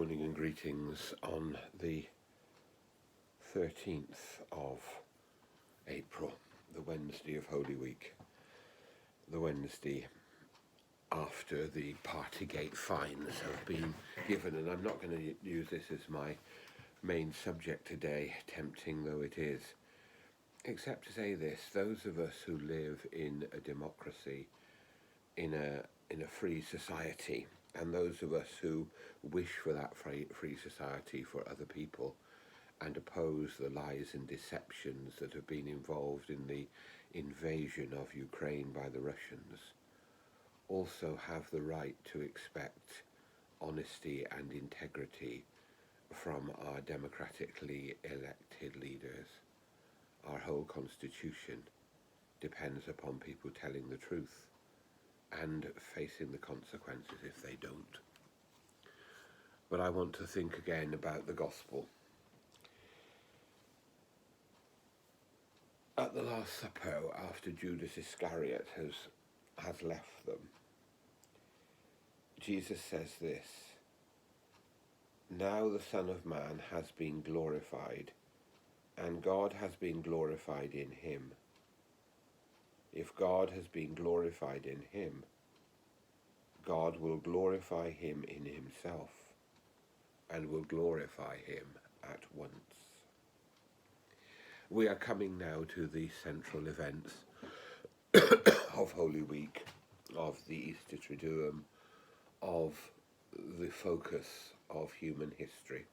morning and greetings on the 13th of April, the Wednesday of Holy Week, the Wednesday after the Partygate fines have been given. And I'm not going to use this as my main subject today, tempting though it is, except to say this: those of us who live in a democracy, in a free society, and those of us who wish for that free society for other people and oppose the lies and deceptions that have been involved in the invasion of Ukraine by the Russians, also have the right to expect honesty and integrity from our democratically elected leaders. Our whole constitution depends upon people telling the truth and facing the consequences if they don't. But I want to think again about the gospel. At the Last Supper, after Judas Iscariot has left them, Jesus says this: "Now the Son of Man has been glorified, and God has been glorified in him. If God has been glorified in him, God will glorify him in himself, and will glorify him at once." We are coming now to the central events of Holy Week, of the Easter Triduum, of the focus of human history.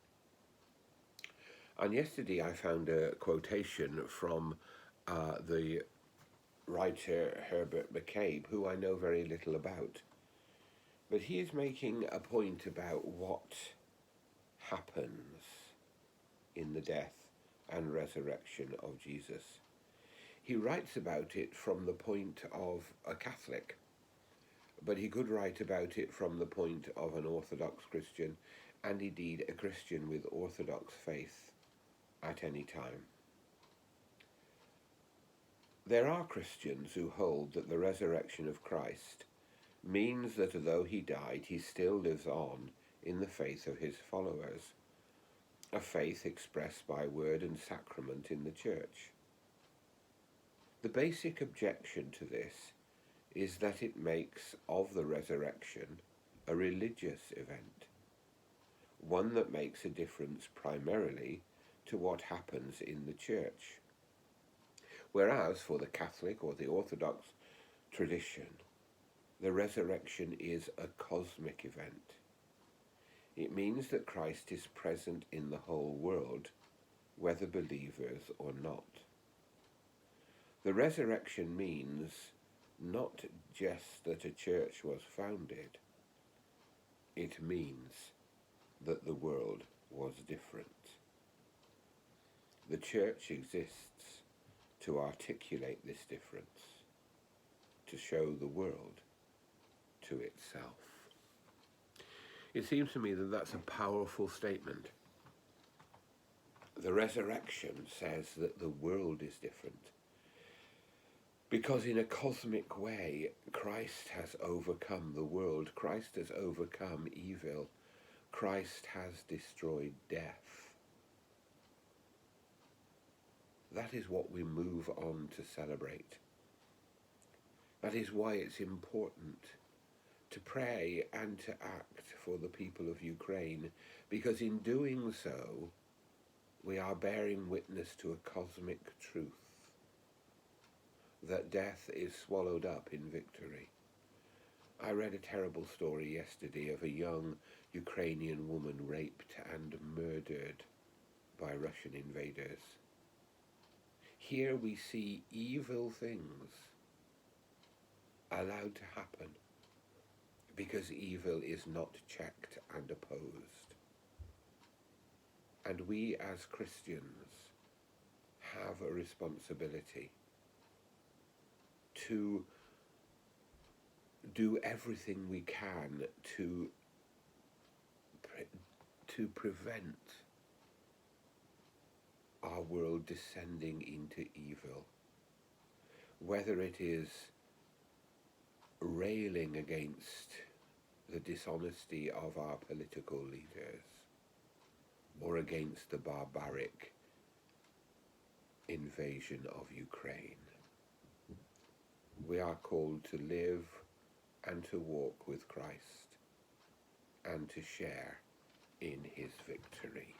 And yesterday I found a quotation from the writer Herbert McCabe, who I know very little about. But he is making a point about what happens in the death and resurrection of Jesus. He writes about it from the point of a Catholic, but he could write about it from the point of an Orthodox Christian, and indeed a Christian with Orthodox faith at any time. There are Christians who hold that the resurrection of Christ means that though he died, he still lives on in the faith of his followers, a faith expressed by word and sacrament in the Church. The basic objection to this is that it makes of the resurrection a religious event, one that makes a difference primarily to what happens in the Church. Whereas for the Catholic or the Orthodox tradition, the resurrection is a cosmic event. It means that Christ is present in the whole world, whether believers or not. The resurrection means not just that a church was founded, it means that the world was different. The church exists to articulate this difference, to show the world to itself. It seems to me that that's a powerful statement. The resurrection says that the world is different, because in a cosmic way, Christ has overcome the world. Christ has overcome evil. Christ has destroyed death. That is what we move on to celebrate. That is why it's important to pray and to act for the people of Ukraine, because in doing so, we are bearing witness to a cosmic truth, that death is swallowed up in victory. I read a terrible story yesterday of a young Ukrainian woman raped and murdered by Russian invaders. Here we see evil things allowed to happen because evil is not checked and opposed. And we as Christians have a responsibility to do everything we can to prevent our world descending into evil, whether it is railing against the dishonesty of our political leaders, or against the barbaric invasion of Ukraine. We are called to live and to walk with Christ and to share in his victory.